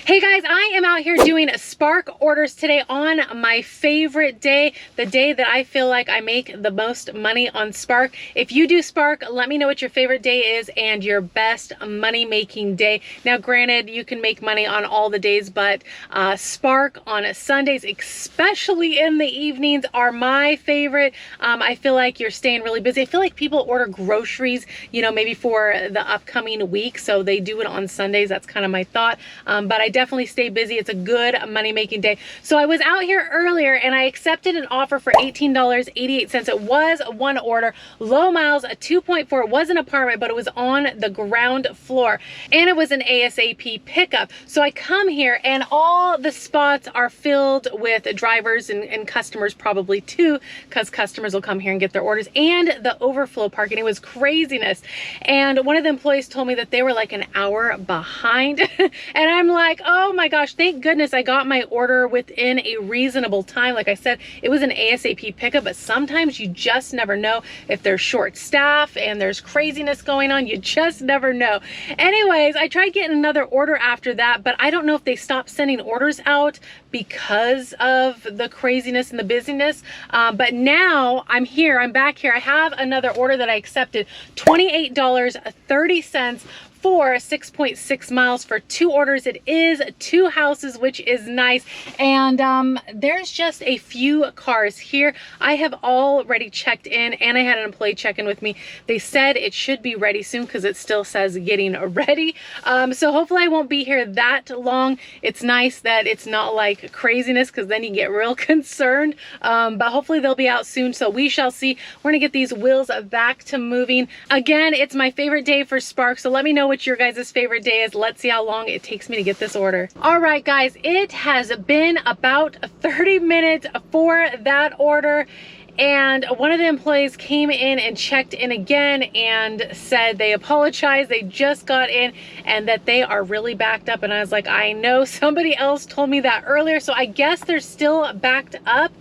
Hey guys, I am out here doing Spark orders today on my favorite day, the day that I feel like I make the most money on Spark. If you do Spark, let me know what your favorite day is and your best money making day. Now granted, you can make money on all the days, but Spark on Sundays, especially in the evenings, are my favorite. I feel like you're staying really busy. I feel like people order groceries, you know, maybe for the upcoming week, so they do it on Sundays. That's kind of my thought, but I definitely stay busy. It's a good money-making day. So I was out here earlier and I accepted an offer for $18.88. It was one order, low miles, a 2.4. It was an apartment, but it was on the ground floor and it was an ASAP pickup. So I come here and all the spots are filled with drivers and customers probably too, because customers will come here and get their orders, and the overflow parking. It was craziness. And one of the employees told me that they were like an hour behind. And I'm like, oh my gosh, thank goodness I got my order within a reasonable time. Like I said, it was an ASAP pickup, but sometimes you just never know if there's short staff and there's craziness going on. You just never know. Anyways, I tried getting another order after that, but I don't know if they stopped sending orders out because of the craziness and the busyness. But now I'm here, I'm back here. I have another order that I accepted, $28.30 for 6.6 miles for 2 orders. It is 2 houses, which is nice. And there's just a few cars here. I have already checked in and I had an employee check in with me. They said it should be ready soon because it still says getting ready. So hopefully I won't be here that long. It's nice that it's not like craziness, because then you get real concerned. But hopefully they'll be out soon. So we shall see. We're gonna get these wheels back to moving. Again, it's my favorite day for Spark. So let me know what your guys' favorite day is. Let's see how long it takes me to get this order. All right, guys, it has been about 30 minutes for that order. And one of the employees came in and checked in again and said they apologized. They just got in and that they are really backed up. And I was like, I know, somebody else told me that earlier. So I guess they're still backed up.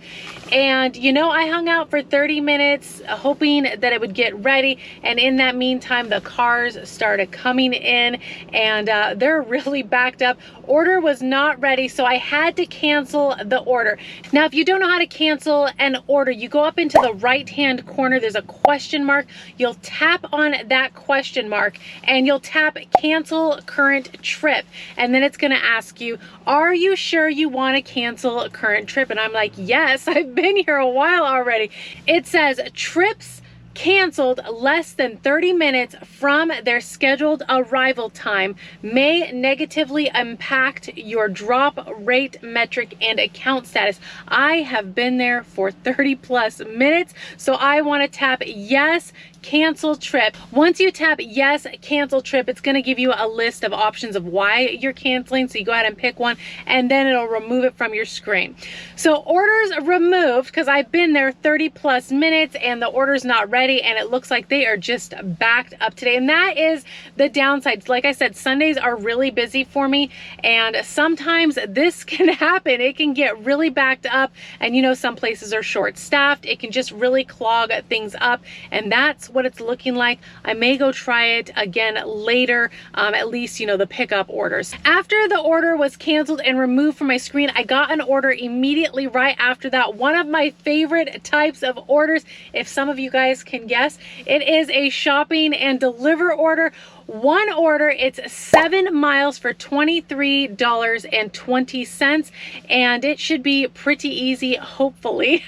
And you know, I hung out for 30 minutes hoping that it would get ready. And in that meantime, the cars started coming in and they're really backed up. Order was not ready, so I had to cancel the order. Now, if you don't know how to cancel an order, you go up into the right-hand corner. There's a question mark. You'll tap on that question mark and you'll tap cancel current trip. And then it's gonna ask you, are you sure you wanna cancel a current trip? And I'm like, yes, I've been here a while already. It says trips canceled less than 30 minutes from their scheduled arrival time may negatively impact your drop rate metric and account status. I have been there for 30 plus minutes, so I want to tap yes, cancel trip. Once you tap yes, cancel trip, it's going to give you a list of options of why you're canceling. So you go ahead and pick one and then it'll remove it from your screen. So orders removed, because I've been there 30 plus minutes and the order's not ready and it looks like they are just backed up today. And that is the downside. Like I said, Sundays are really busy for me and sometimes this can happen. It can get really backed up and you know, some places are short staffed. It can just really clog things up, and that's what it's looking like. I may go try it again later, at least, you know, the pickup orders. After the order was canceled and removed from my screen, I got an order immediately right after that. One of my favorite types of orders, if some of you guys can guess, it is a shopping and deliver order. One order, it's 7 miles for $23.20, and it should be pretty easy, hopefully.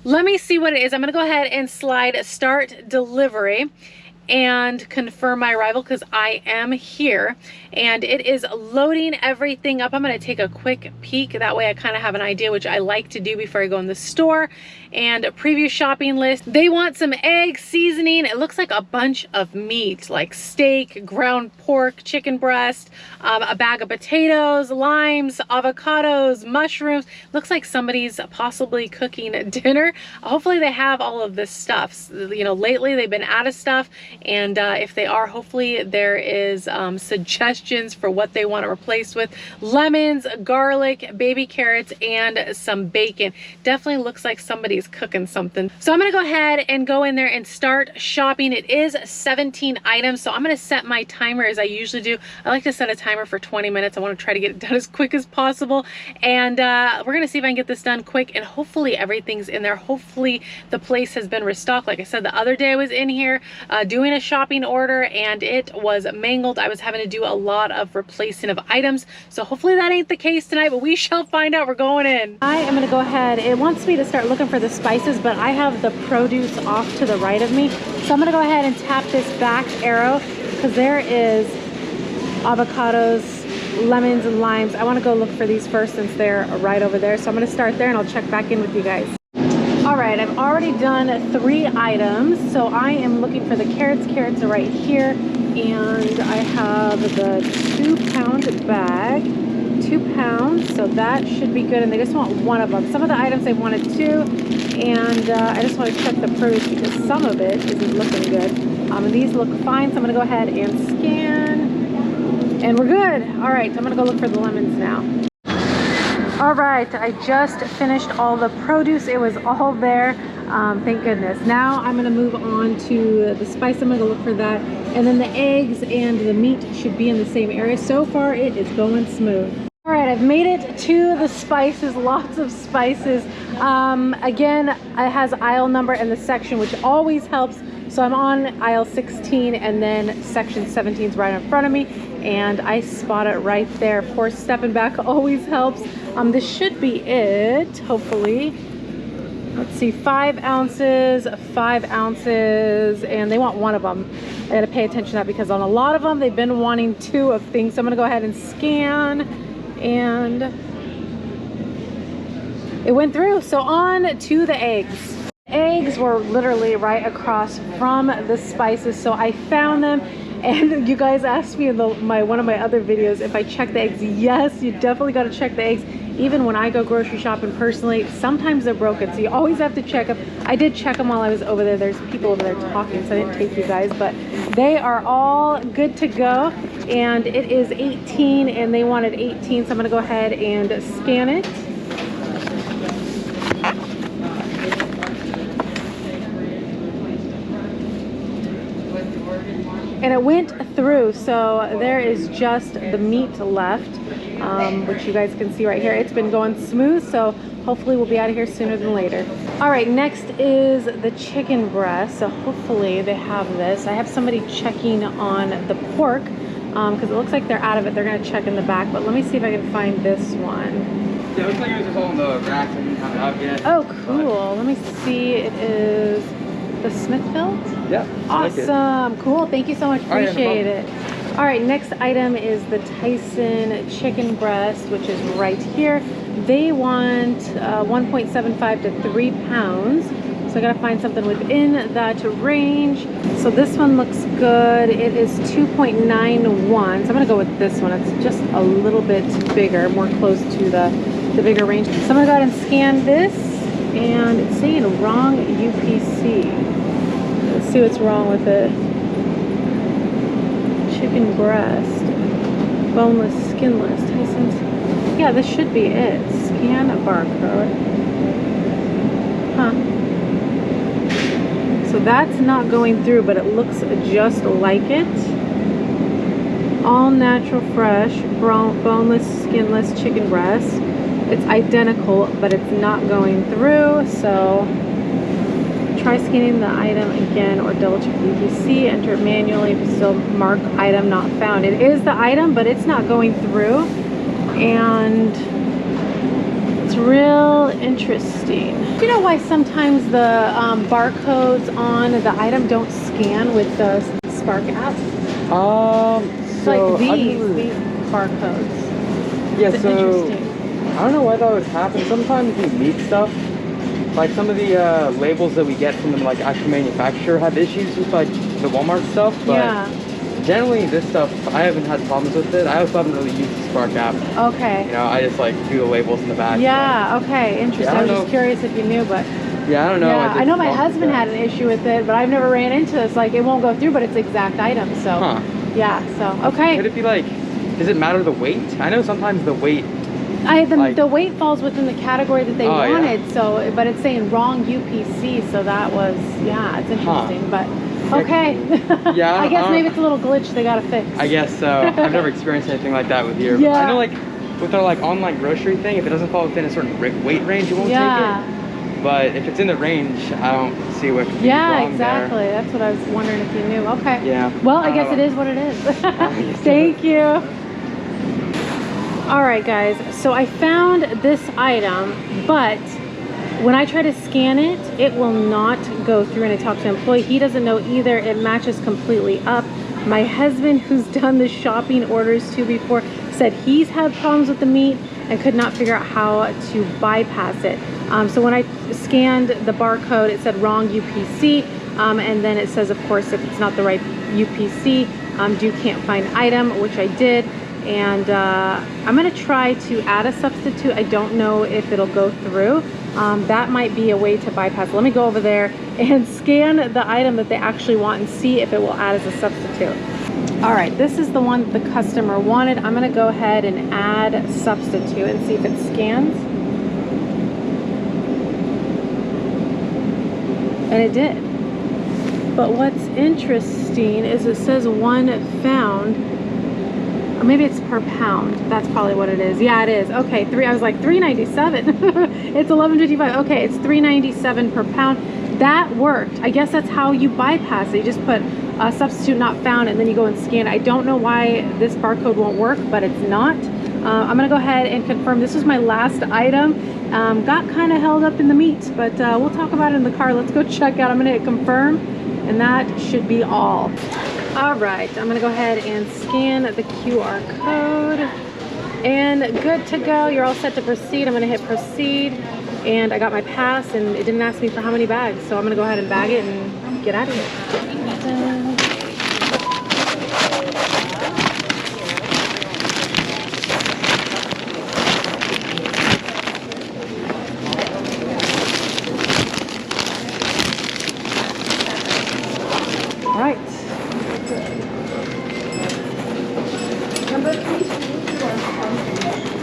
Let me see what it is. I'm gonna go ahead and slide start delivery and confirm my arrival because I am here and it is loading everything up. I'm going to take a quick peek, that way I kind of have an idea, which I like to do before I go in the store. And a preview shopping list. They want some egg seasoning. It looks like a bunch of meat, like steak, ground pork, chicken breast, a bag of potatoes, limes, avocados, mushrooms. Looks like somebody's possibly cooking dinner. Hopefully they have all of this stuff. You know, lately they've been out of stuff And if they are, hopefully there is suggestions for what they want to replace with. Lemons, garlic, baby carrots, and some bacon. Definitely looks like somebody's cooking something. So I'm gonna go ahead and go in there and start shopping. It is 17 items, so I'm gonna set my timer as I usually do. I like to set a timer for 20 minutes. I want to try to get it done as quick as possible. And we're gonna see if I can get this done quick, and hopefully everything's in there. Hopefully the place has been restocked. Like I said, the other day I was in here doing a shopping order and it was mangled. I was having to do a lot of replacing of items. So hopefully that ain't the case tonight, but we shall find out. We're going in. I am gonna go ahead. It wants me to start looking for the spices, but I have the produce off to the right of me. So I'm gonna go ahead and tap this back arrow because there is avocados, lemons, and limes. I want to go look for these first since they're right over there. So I'm going to start there and I'll check back in with you guys. All right, I've already done 3 items. So I am looking for the carrots. Carrots are right here. And I have the 2-pound bag, 2 pounds. So that should be good. And they just want 1 of them. Some of the items they wanted 2. And I just want to check the produce because some of it isn't looking good. And these look fine. So I'm going to go ahead and scan. And we're good. All right, I'm gonna go look for the lemons now. All right, I just finished all the produce. It was all there, thank goodness. Now I'm gonna move on to the spice. I'm gonna go look for that. And then the eggs and the meat should be in the same area. So far, it is going smooth. All right, I've made it to the spices, lots of spices. Again, it has aisle number and the section, which always helps. So I'm on aisle 16 and then section 17 is right in front of me and I spot it right there. Of course, stepping back always helps. This should be it, hopefully. Let's see, 5 ounces, 5 ounces, and they want 1 of them. I gotta pay attention to that because on a lot of them, they've been wanting 2 of things. So I'm gonna go ahead and scan and it went through. So on to the eggs. Eggs were literally right across from the spices, so I found them. And you guys asked me in one of my other videos if I check the eggs. Yes, you definitely got to check the eggs. Even when I go grocery shopping personally, sometimes they're broken, so you always have to check them. I did check them while I was over there. There's people over there talking, so I didn't take you guys, but they are all good to go. And it is 18 and they wanted 18, so I'm gonna go ahead and scan it. And it went through, so there is just the meat left, which you guys can see right here. It's been going smooth, so hopefully we'll be out of here sooner than later. All right, next is the chicken breast. So hopefully they have this. I have somebody checking on the pork because it looks like they're out of it. They're gonna check in the back, but let me see if I can find this one. Yeah, it looks like it was just all in the racks and didn't have it out yet. Oh, cool. Let me see. It is the Smithfield? Yeah. Awesome. Like cool. Thank you so much. Appreciate it. All right, next item is the Tyson chicken breast, which is right here. They want 1.75 to 3 pounds. So I gotta find something within that range. So this one looks good. It is 2.91. So I'm gonna go with this one. It's just a little bit bigger, more close to the bigger range. So I'm gonna go ahead and scan this, and it's saying wrong UPC. Let's see what's wrong with it. Chicken breast, boneless, skinless, Tyson's. Yeah, this should be it. Scan a barcode. Huh. So that's not going through, but it looks just like it. All natural, fresh, boneless, skinless chicken breast. It's identical, but it's not going through. So try scanning the item again or double check the UPC. Enter it manually if you still mark item not found. It is the item, but it's not going through. And it's real interesting. Do you know why sometimes the barcodes on the item don't scan with the Spark app? So like these barcodes. Yeah, it's so interesting. I don't know why that would happen. Sometimes the meat stuff, like some of the labels that we get from the actual manufacturer have issues with the Walmart stuff, but yeah. Generally this stuff, I haven't had problems with it. I also haven't really used the Spark app. Okay. You know, I just do the labels in the back. Yeah, okay, interesting. Yeah, I was just curious if you knew, but Yeah, I don't know. Yeah, I know my wrong husband with had that. an issue with it, but I've never ran into this. Like, it won't go through, but it's the exact item. So, Huh. yeah. So, okay. Could it be like, does it matter the weight? I know sometimes the weight. The weight falls within the category that they wanted. Yeah. So, but it's saying wrong UPC. So that was, yeah, it's interesting. But okay. Yeah. I guess maybe it's a little glitch they gotta fix. I guess so. I've never experienced anything like that with here. Yeah. I know, like with our like online grocery thing, if it doesn't fall within a certain weight range, it won't take it. But if it's in the range, I don't see what could be wrong exactly. there. That's what I was wondering if you knew. Okay. Yeah. Well, I guess it is what it is. Thank you. All right, guys. So I found this item, but when I try to scan it, it will not go through. And I talked to an employee. He doesn't know either. It matches completely up. My husband, who's done the shopping orders too before, said he's had problems with the meat and could not figure out how to bypass it. So when I scanned the barcode, it said wrong UPC. And then it says, of course, if it's not the right UPC, you can't find item, which I did. And I'm gonna try to add a substitute. I don't know if it'll go through. That might be a way to bypass. Let me go over there and scan the item that they actually want and see if it will add as a substitute. All right, this is the one that the customer wanted. I'm gonna go ahead and add substitute and see if it scans. And it did. But what's interesting is it says one found. Or maybe it's per pound. That's probably what it is. Yeah, it is. Okay, I was like $3.97. It's $11.55. Okay, it's $3.97 per pound. That worked. I guess that's how you bypass it. You just put a substitute not found and then you go and scan. I don't know why this barcode won't work, but it's not. I'm gonna go ahead and confirm. This was my last item. Got kind of held up in the meat, but we'll talk about it in the car. Let's go check out. I'm gonna hit confirm, and that should be all. All right, I'm gonna go ahead and scan the QR code, and good to go. You're all set to proceed. I'm gonna hit proceed, and I got my pass, and it didn't ask me for how many bags, so I'm gonna go ahead and bag it and get out of here. All right.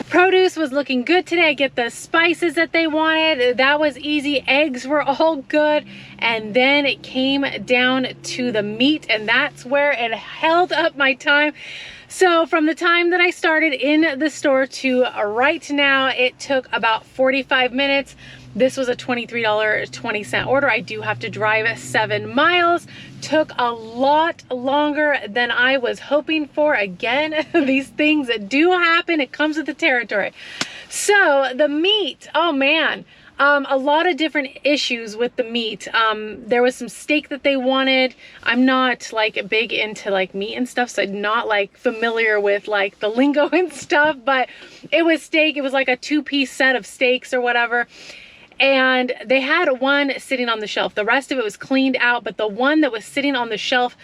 Produce was looking good today. I get the spices that they wanted. That was easy. Eggs were all good. And then it came down to the meat, and that's where it held up my time. So from the time that I started in the store to right now, it took about 45 minutes. This was a $23.20 order. I do have to drive 7 miles. Took a lot longer than I was hoping for. Again, these things do happen. It comes with the territory. So the meat, oh man. A lot of different issues with the meat. There was some steak that they wanted. I'm not like big into like meat and stuff, so I'm not like familiar with like the lingo and stuff, but it was steak. It was like a 2-piece set of steaks or whatever. And they had one sitting on the shelf. The rest of it was cleaned out, but the one that was sitting on the shelf,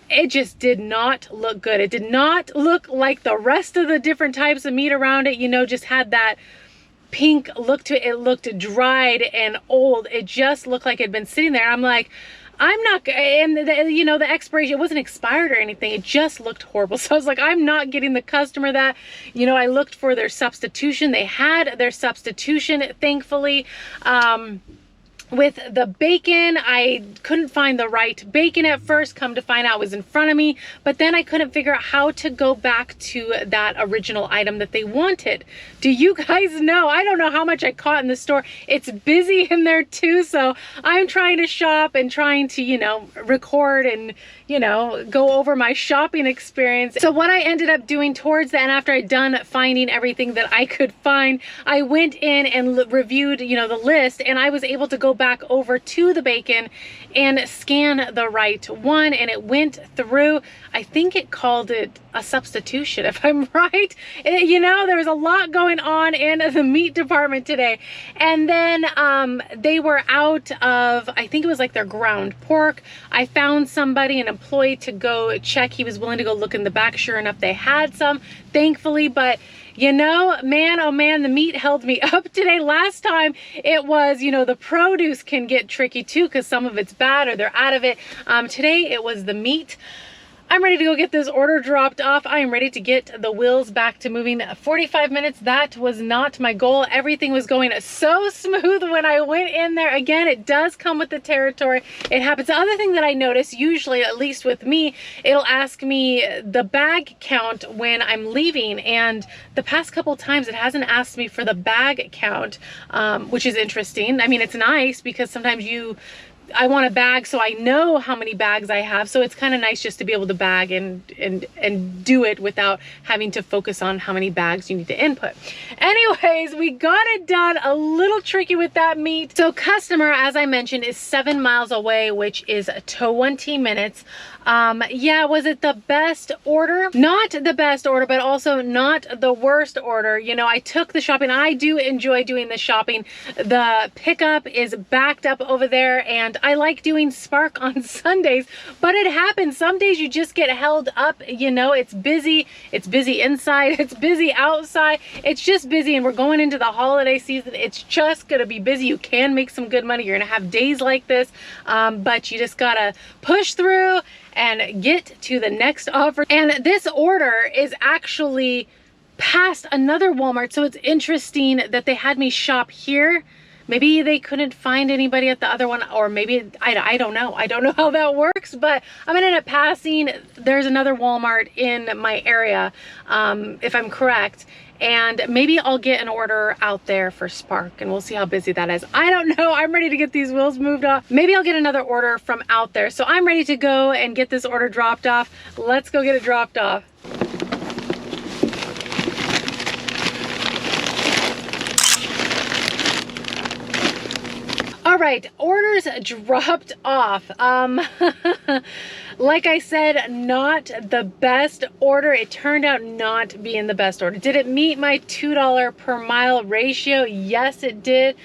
it just did not look good. It did not look like the rest of the different types of meat around it, you know, just had that pink look to it. It looked dried and old. It just looked like it had been sitting there. I'm like, I'm not, and you know, the expiration, it wasn't expired or anything. It just looked horrible. So I was like, I'm not getting the customer that, you know, I looked for their substitution. They had their substitution, thankfully. With the bacon, I couldn't find the right bacon at first. Come to find out it was in front of me, but then I couldn't figure out how to go back to that original item that they wanted. Do you guys know? I don't know how much I caught in the store. It's busy in there too, so I'm trying to shop and trying to, you know, record and, you know, go over my shopping experience. So what I ended up doing towards the end, after I'd done finding everything that I could find, I went in and reviewed, you know, the list, and I was able to go back over to the bacon and scan the right one, and it went through. I think it called it a substitution, if I'm right. You know, there was a lot going on in the meat department today. And then they were out of, I think it was like their ground pork. I found somebody, an employee, to go check. He was willing to go look in the back. Sure enough, they had some, thankfully. But You know, man, oh man, the meat held me up today. Last time it was, you know, the produce can get tricky too because some of it's bad or they're out of it. Today it was the meat. I'm ready to go get this order dropped off. I am ready to get the wheels back to moving. 45 minutes, that was not my goal. Everything was going so smooth when I went in there. Again, it does come with the territory. It happens. The other thing that I notice, usually, at least with me, it'll ask me the bag count when I'm leaving. And the past couple times, it hasn't asked me for the bag count, which is interesting. I mean, it's nice because sometimes I want a bag so I know how many bags I have. So it's kind of nice just to be able to bag and do it without having to focus on how many bags you need to input. Anyways, we got it done. A little tricky with that meat. So customer, as I mentioned, is 7 miles away, which is 20 minutes. Yeah, was it the best order? Not the best order, but also not the worst order. You know, I took the shopping. I do enjoy doing the shopping. The pickup is backed up over there, and I like doing Spark on Sundays, but it happens. Some days you just get held up. You know, it's busy. It's busy inside. It's busy outside. It's just busy, and we're going into the holiday season. It's just going to be busy. You can make some good money. You're going to have days like this, but you just got to push through and get to the next offer. And this order is actually past another Walmart. So it's interesting that they had me shop here. Maybe they couldn't find anybody at the other one, or maybe, I don't know. I don't know how that works, but I'm gonna end up passing. There's another Walmart in my area, if I'm correct. And maybe I'll get an order out there for Spark, and we'll see how busy that is. I don't know. I'm ready to get these wheels moved off. Maybe I'll get another order from out there. So I'm ready to go and get this order dropped off. Let's go get it dropped off. All right, orders dropped off. Like I said, not the best order. It turned out not being the best order. Did it meet my $2 per mile ratio? Yes, it did.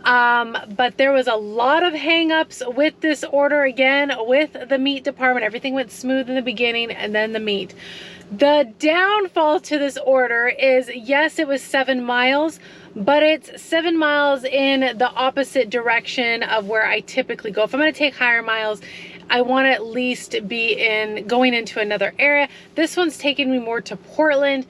But there was a lot of hang-ups with this order. Again, with the meat department, everything went smooth in the beginning, and then the meat. The downfall to this order is, yes, it was 7 miles, but it's 7 miles in the opposite direction of where I typically go. If I'm going to take higher miles, I want to at least be going into another area. This one's taking me more to Portland.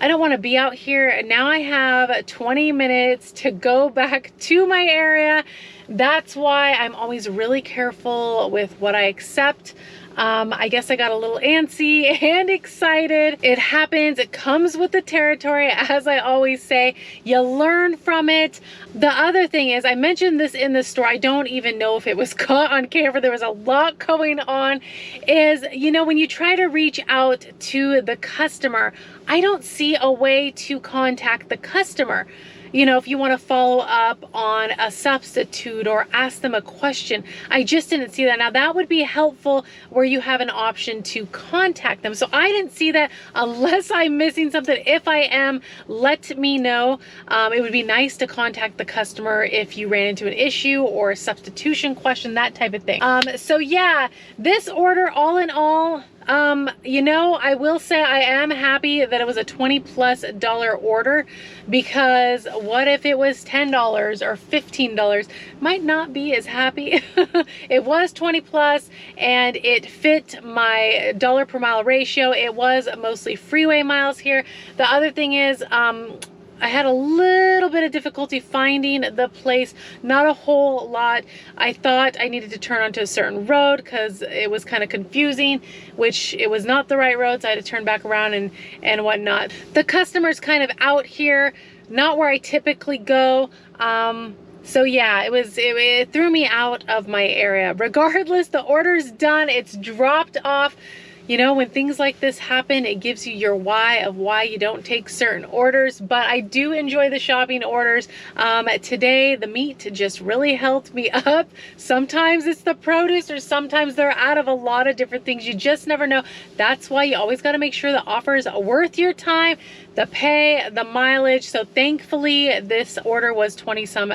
I don't want to be out here. And now I have 20 minutes to go back to my area. That's why I'm always really careful with what I accept. I guess I got a little antsy and excited. It happens. It comes with the territory. As I always say, you learn from it. The other thing is, I mentioned this in the store. I don't even know if it was caught on camera. There was a lot going on. Is, you know, when you try to reach out to the customer, I don't see a way to contact the customer. You know, if you want to follow up on a substitute or ask them a question, I just didn't see that. Now that would be helpful where you have an option to contact them. So I didn't see that. Unless I'm missing something. If I am, let me know. It would be nice to contact the customer if you ran into an issue or a substitution question, that type of thing. So yeah, this order all in all, you know, I will say I am happy that it was a $20+ order, because what if it was $10 or $15? Might not be as happy. It was 20+ and it fit my dollar per mile ratio. It was mostly freeway miles here. The other thing is, I had a little bit of difficulty finding the place, not a whole lot. I thought I needed to turn onto a certain road because it was kind of confusing, which it was not the right road, so I had to turn back around and whatnot. The customer's kind of out here, not where I typically go. So yeah, it threw me out of my area. Regardless, the order's done, it's dropped off. You know, when things like this happen, it gives you your why of why you don't take certain orders. But I do enjoy the shopping orders. Today, the meat just really helped me up. Sometimes it's the produce, or sometimes they're out of a lot of different things. You just never know. That's why you always got to make sure the offer is worth your time. the pay, the mileage. So thankfully this order was $20 some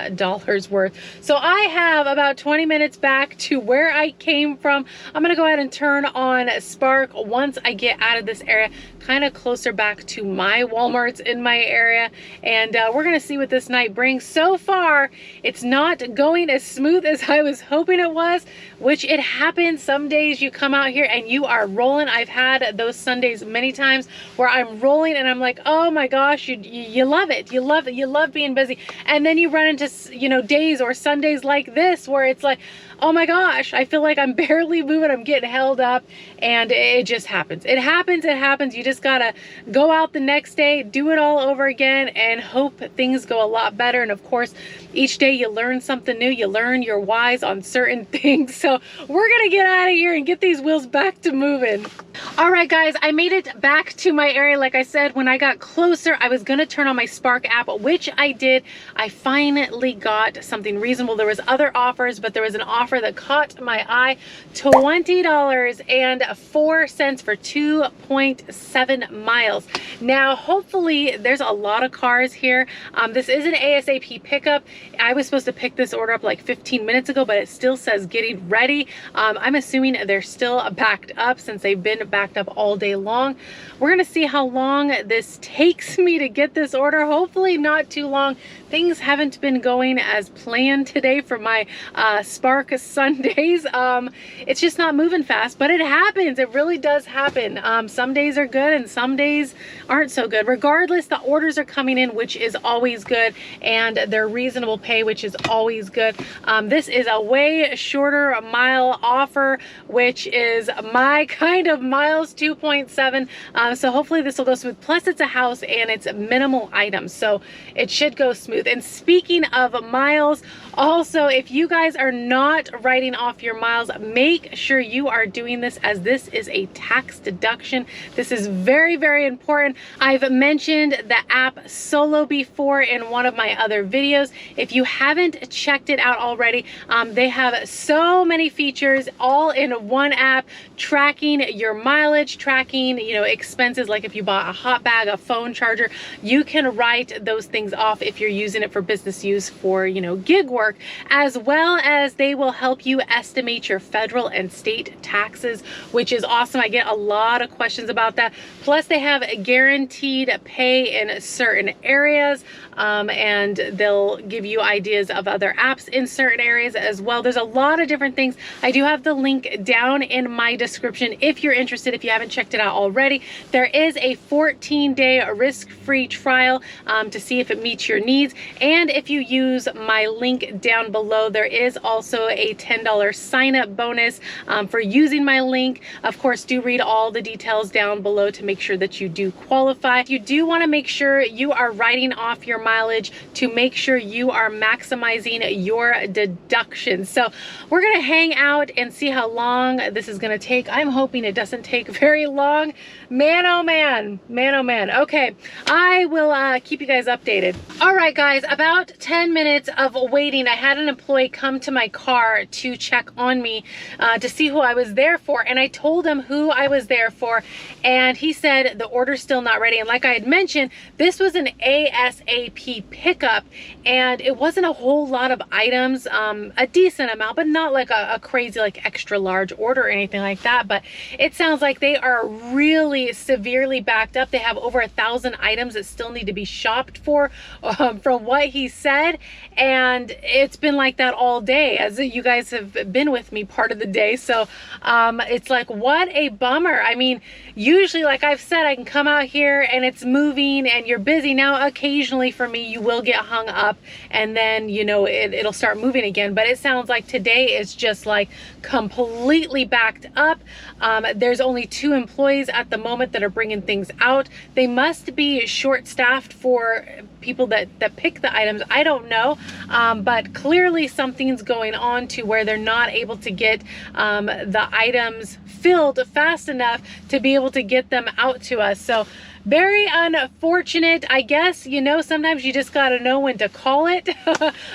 worth. So I have about 20 minutes back to where I came from. I'm gonna go ahead and turn on Spark once I get out of this area, kind of closer back to my Walmarts in my area, and we're gonna see what this night brings. So far it's not going as smooth as I was hoping it was, which it happens. Some days you come out here and you are rolling. I've had those Sundays many times where I'm rolling and I'm like, oh my gosh, you love it. You love it. You love being busy. And then you run into, you know, days or Sundays like this where it's like, oh my gosh, I feel like I'm barely moving. I'm getting held up, and it just happens. It happens. It happens. You just gotta go out the next day, do it all over again, and hope things go a lot better. And of course, each day you learn something new. You learn your whys on certain things. So we're gonna get out of here and get these wheels back to moving. All right, guys, I made it back to my area. Like I said, when I got closer, I was gonna turn on my Spark app, which I did. I finally got something reasonable. There was other offers, but there was an offer that caught my eye. $20.04 for 2.7 miles. Now, hopefully there's a lot of cars here. This is an ASAP pickup. I was supposed to pick this order up like 15 minutes ago, but it still says getting ready. I'm assuming they're still backed up since they've been backed up all day long. We're gonna see how long this takes me to get this order. Hopefully not too long. Things haven't been going as planned today for my Spark Sundays. It's just not moving fast, but it happens. It really does happen. Some days are good and some days aren't so good. Regardless, the orders are coming in, which is always good, and they're reasonable pay, which is always good. This is a way shorter mile offer, which is my kind of miles, 2.7. So hopefully this will go smooth. Plus it's a house and it's minimal items, so it should go smooth. And speaking of miles, also, if you guys are not writing off your miles, make sure you are doing this, as this is a tax deduction. This is very, very important. I've mentioned the app Solo before in one of my other videos. If you haven't checked it out already, they have so many features all in one app, tracking your mileage, tracking, you know, expenses. Like if you bought a hot bag, a phone charger, you can write those things off if you're using it for business use for, you know, gig work, as well as they will help you estimate your federal and state taxes, which is awesome. I get a lot of questions about that. Plus they have guaranteed pay in certain areas, and they'll give you ideas of other apps in certain areas as well. There's a lot of different things. I do have the link down in my description if you're interested, if you haven't checked it out already. There is a 14-day risk-free trial to see if it meets your needs. And if you use my link down below, there is also a $10 sign-up bonus for using my link. Of course, do read all the details down below to make sure that you do qualify. You do want to make sure you are writing off your mileage to make sure you are maximizing your deductions. So we're going to hang out and see how long this is going to take. I'm hoping it doesn't take very long. Man, oh man, man, oh man. Okay, I will keep you guys updated. All right, guys, about 10 minutes of waiting. I had an employee come to my car to check on me to see who I was there for, and I told him who I was there for, and he said the order's still not ready. And like I had mentioned, this was an ASAP pickup, and it wasn't a whole lot of items, a decent amount, but not like a crazy like extra large order or anything like that. But it sounds like they are really severely backed up. They have over 1,000 items that still need to be shopped for, from what he said, and it's been like that all day, as you guys have been with me part of the day. So it's like, what a bummer. I mean, usually, like I've said, I can come out here and it's moving and you're busy. Now occasionally for me you will get hung up and then, you know, it'll start moving again, but it sounds like today is just like completely backed up. There's only 2 employees at the moment that are bringing things out. They must be short-staffed for people that pick the items. I don't know, but clearly something's going on to where they're not able to get the items filled fast enough to be able to get them out to us. So very unfortunate. I guess, you know, sometimes you just got to know when to call it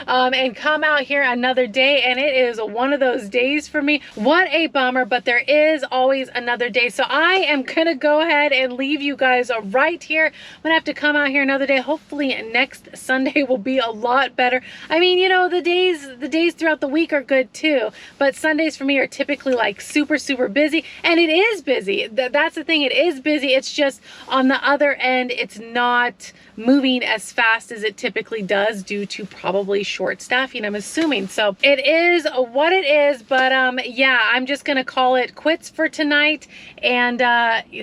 and come out here another day. And it is one of those days for me. What a bummer, but there is always another day. So I am going to go ahead and leave you guys right here. I'm going to have to come out here another day. Hopefully next Sunday will be a lot better. I mean, you know, the days throughout the week are good too, but Sundays for me are typically like super busy, and it is busy. That's the thing, it is busy. It's just on the other end, it's not moving as fast as it typically does due to probably short staffing, I'm assuming. So it is what it is, but yeah, I'm just gonna call it quits for tonight. And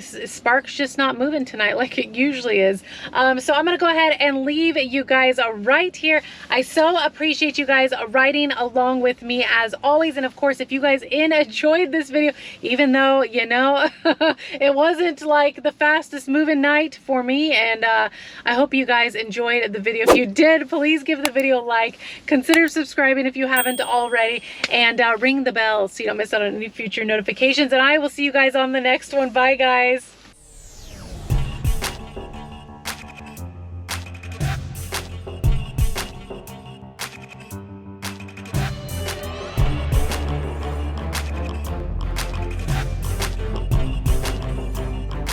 Spark's just not moving tonight like it usually is. So I'm gonna go ahead and leave you guys right here. I so appreciate you guys riding along with me as always. And of course, if you guys enjoyed this video, even though, you know, it wasn't like the fastest moving night for me, and I hope you guys enjoyed the video. If you did, please give the video a like, consider subscribing if you haven't already, and ring the bell so you don't miss out on any future notifications. And I will see you guys on the next one. Bye guys.